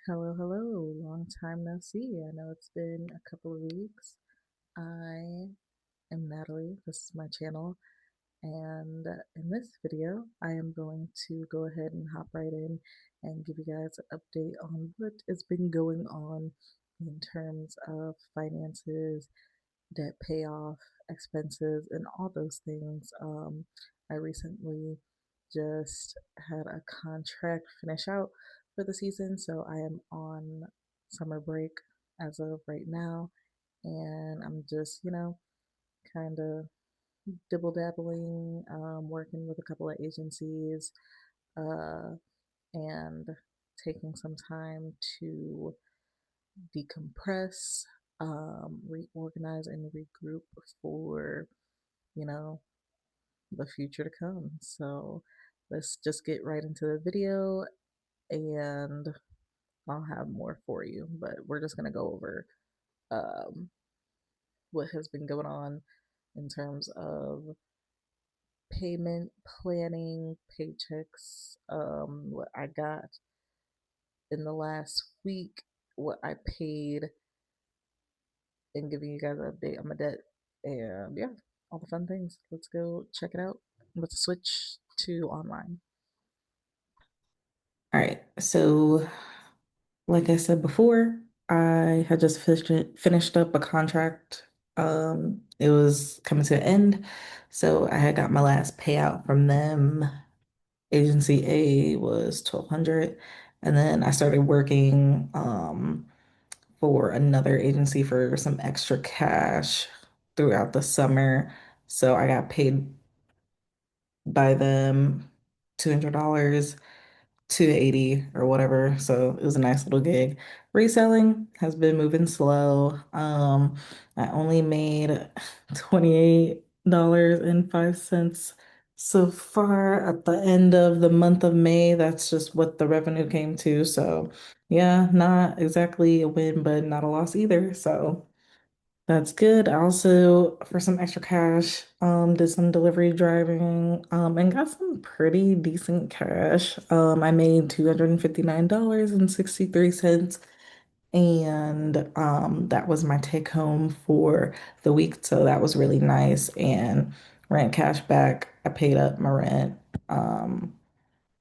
Hello, hello. Long time no see. I know it's been a couple of weeks. I am Natalie. This is my channel. And in this video, I am going to go ahead and hop right in and give you guys an update on what has been going on in terms of finances, debt payoff, expenses, and all those things. I recently just had a contract finish out for the season, so I am on summer break as of right now, and I'm just, kind of dibble dabbling, working with a couple of agencies, uh, and taking some time to decompress, reorganize, and regroup for, you know, the future to come. So let's just get right into the video and I'll have more for you. But we're just going to go over um, what has been going on in terms of payment planning, paychecks, what I got in the last week, what I paid, and giving you guys an update on my debt. And yeah, all the fun things. Let's go check it out. Let's switch to online. All right. So, like I said before, I had just finished up a contract. It was coming to an end. So I had got my last payout from them. Agency A was 1,200. And then I started working for another agency for some extra cash throughout the summer. So I got paid by them $200. 280 or whatever. So it was a nice little gig. Reselling has been moving slow. I only made $28.05 so far at the end of the month of May. That's just what the revenue came to. So yeah, not exactly a win, but not a loss either. So that's good. I also, for some extra cash, did some delivery driving, and got some pretty decent cash. I made $259.63, and that was my take home for the week. So that was really nice. And rent cash back. I paid up my rent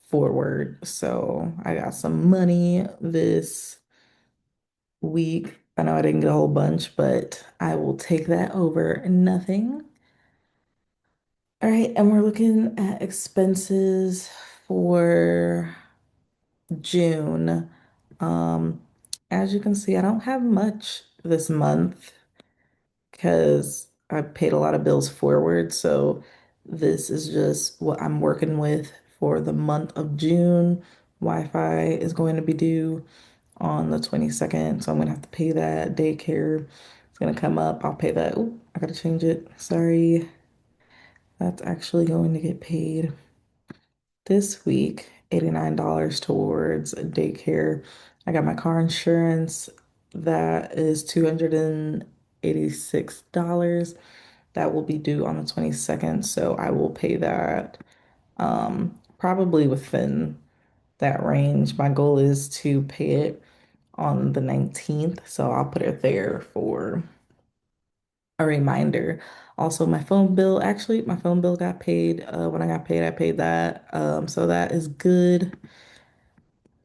forward. So I got some money this week. I know I didn't get a whole bunch, but I will take that over nothing. All right, and we're looking at expenses for June. Um, as you can see, I don't have much this month because I paid a lot of bills forward. So this is just what I'm working with for the month of June. Wi-Fi is going to be due on the 22nd, so I'm gonna have to pay that. Daycare is gonna come up. I'll pay that. Oh, I gotta change it. Sorry. That's actually going to get paid this week. $89 towards daycare. I got my car insurance. That is $286. That will be due on the 22nd, so I will pay that probably within that range. My goal is to pay it on the 19th, so I'll put it there for a reminder. Also, my phone bill got paid. When I got paid, I paid that. So that is good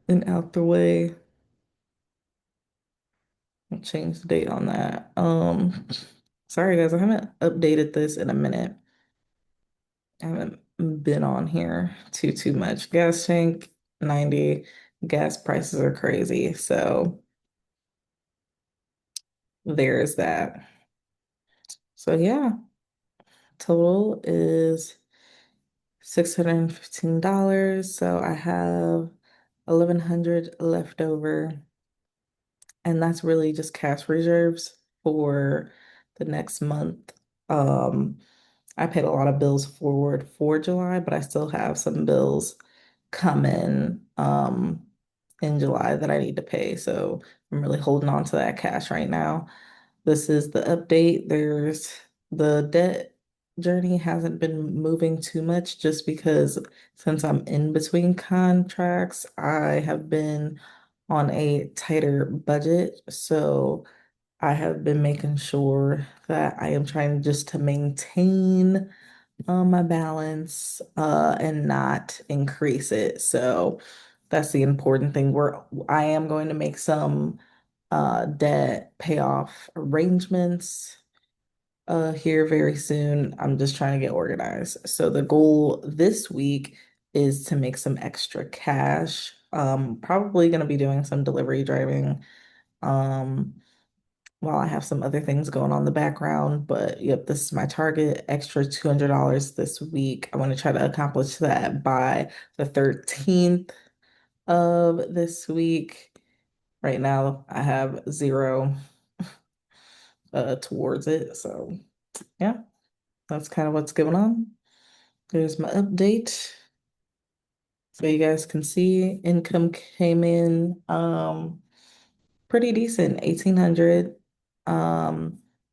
and out the way. I'll change the date on that. Sorry guys, I haven't updated this in a minute. I haven't been on here too much. Gas tank, 90. Gas prices are crazy. So there is that. So yeah, total is $615. So I have 1,100 left over. And that's really just cash reserves for the next month. Um, I paid a lot of bills forward for July, but I still have some bills coming in July that I need to pay. So I'm really holding on to that cash right now. This is the update. There's the debt journey hasn't been moving too much just because since I'm in between contracts, I have been on a tighter budget. So I have been making sure that I am trying just to maintain my balance and not increase it. So that's the important thing. I am going to make some debt payoff arrangements here very soon. I'm just trying to get organized. So the goal this week is to make some extra cash. Probably going to be doing some delivery driving um, while I have some other things going on in the background. But yep, this is my target, extra $200 this week. I want to try to accomplish that by the 13th of this week. Right now, I have zero towards it. So yeah, that's kind of what's going on. There's my update. So you guys can see income came in pretty decent, 1,800.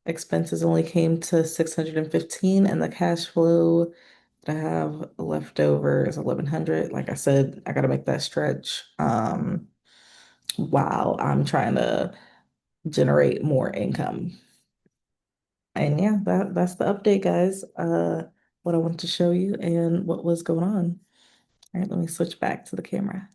Expenses only came to 615 and the cash flow that I have left over is 1,100. Like I said, I gotta make that stretch while I'm trying to generate more income. And yeah, that's the update, guys. What I wanted to show you and what was going on. All right, let me switch back to the camera.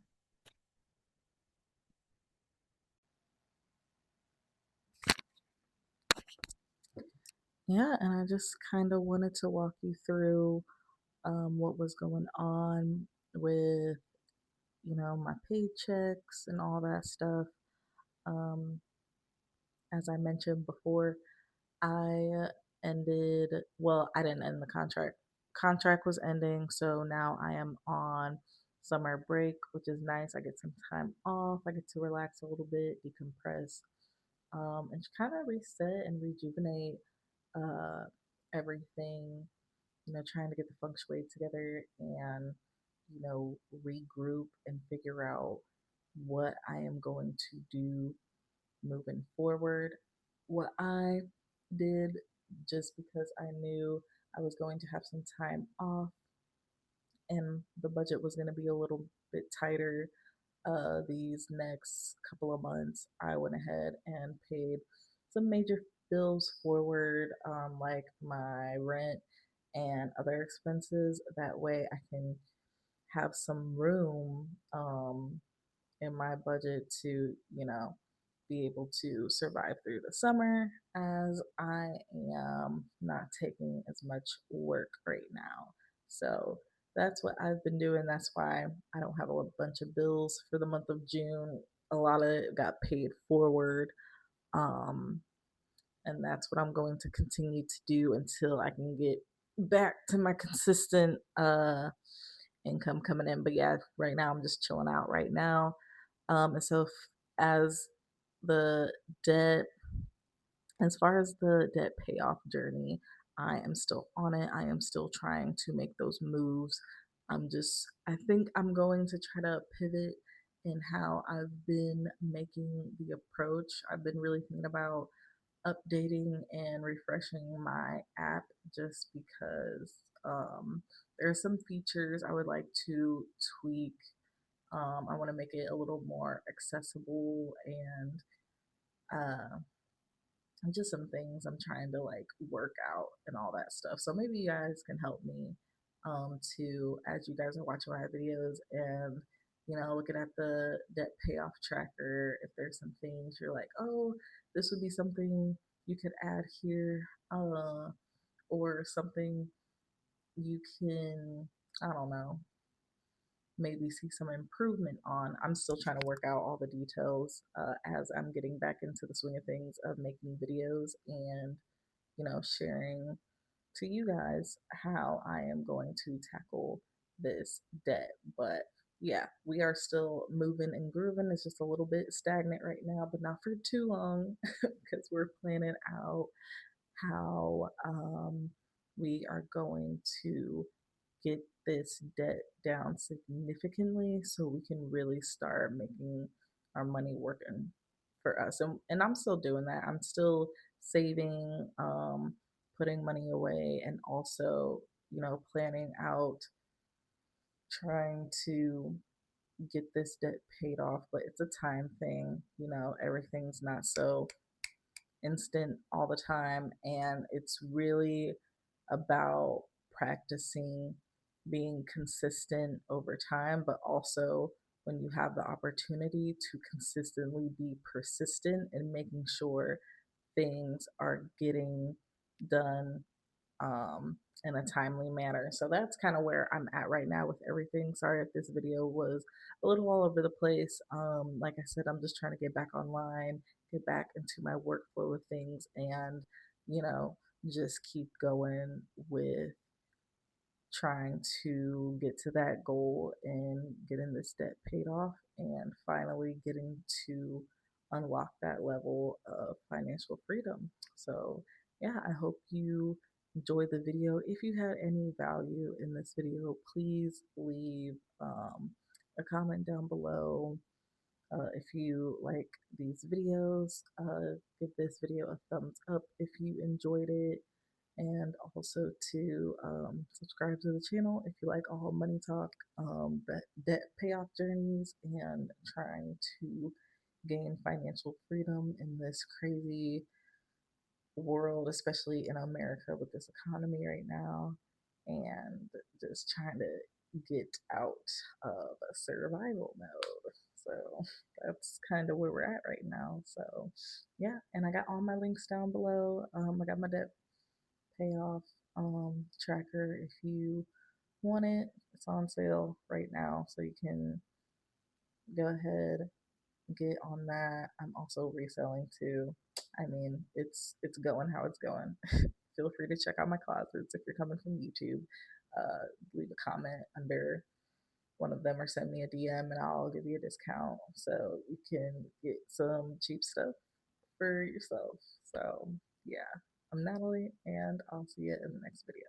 Yeah, and I just kind of wanted to walk you through what was going on with, my paychecks and all that stuff. Um, as I mentioned before, I well, I didn't end the contract. Contract was ending, so now I am on summer break, which is nice. I get some time off. I get to relax a little bit, decompress, and kind of reset and rejuvenate uh, everything. Trying to get the feng shui together and regroup and figure out what I am going to do moving forward. What I did, just because I knew I was going to have some time off and the budget was going to be a little bit tighter these next couple of months, I went ahead and paid some major bills forward, like my rent and other expenses. That way I can have some room in my budget to, be able to survive through the summer, as I am not taking as much work right now. So that's what I've been doing. That's why I don't have a bunch of bills for the month of June. A lot of it got paid forward. Um, and that's what I'm going to continue to do until I can get back to my consistent income coming in. But yeah, right now I'm just chilling out right now. And so as the debt, as far as the debt payoff journey, I am still on it. I am still trying to make those moves. I think I'm going to try to pivot in how I've been making the approach. I've been really thinking about updating and refreshing my app, just because there are some features I would like to tweak. I want to make it a little more accessible uh, and just some things I'm trying to like work out and all that stuff. So maybe you guys can help me to, as you guys are watching my videos and looking at the debt payoff tracker, if there's some things you're like, oh, this would be something you could add here, or something you can, I don't know, maybe see some improvement on. I'm still trying to work out all the details as I'm getting back into the swing of things of making videos and sharing to you guys how I am going to tackle this debt. But yeah, we are still moving and grooving. It's just a little bit stagnant right now, but not for too long because we're planning out how we are going to get this debt down significantly so we can really start making our money working for us. And I'm still doing that. I'm still saving, putting money away, and also, planning out trying to get this debt paid off, but it's a time thing. You know, everything's not so instant all the time, and it's really about practicing being consistent over time, but also when you have the opportunity to consistently be persistent and making sure things are getting done in a timely manner. So that's kind of where I'm at right now with everything. Sorry if this video was a little all over the place. Like I said, I'm just trying to get back online, get back into my workflow of things, and, you know, just keep going with trying to get to that goal and getting this debt paid off and finally getting to unlock that level of financial freedom. So, yeah, I hope you enjoyed the video. If you had any value in this video, please leave a comment down below. If you like these videos, give this video a thumbs up if you enjoyed it, and also to subscribe to the channel if you like all money talk, debt payoff journeys, and trying to gain financial freedom in this crazy world, especially in America with this economy right now, and just trying to get out of a survival mode. So that's kind of where we're at right now. So yeah, and I got all my links down below. I got my debt payoff tracker if you want it. It's on sale right now, so you can go ahead, get on that. I'm also reselling too. I mean, it's going how it's going. Feel free to check out my closets if you're coming from YouTube. Leave a comment under one of them or send me a DM and I'll give you a discount so you can get some cheap stuff for yourself. So yeah, I'm Natalie, and I'll see you in the next video.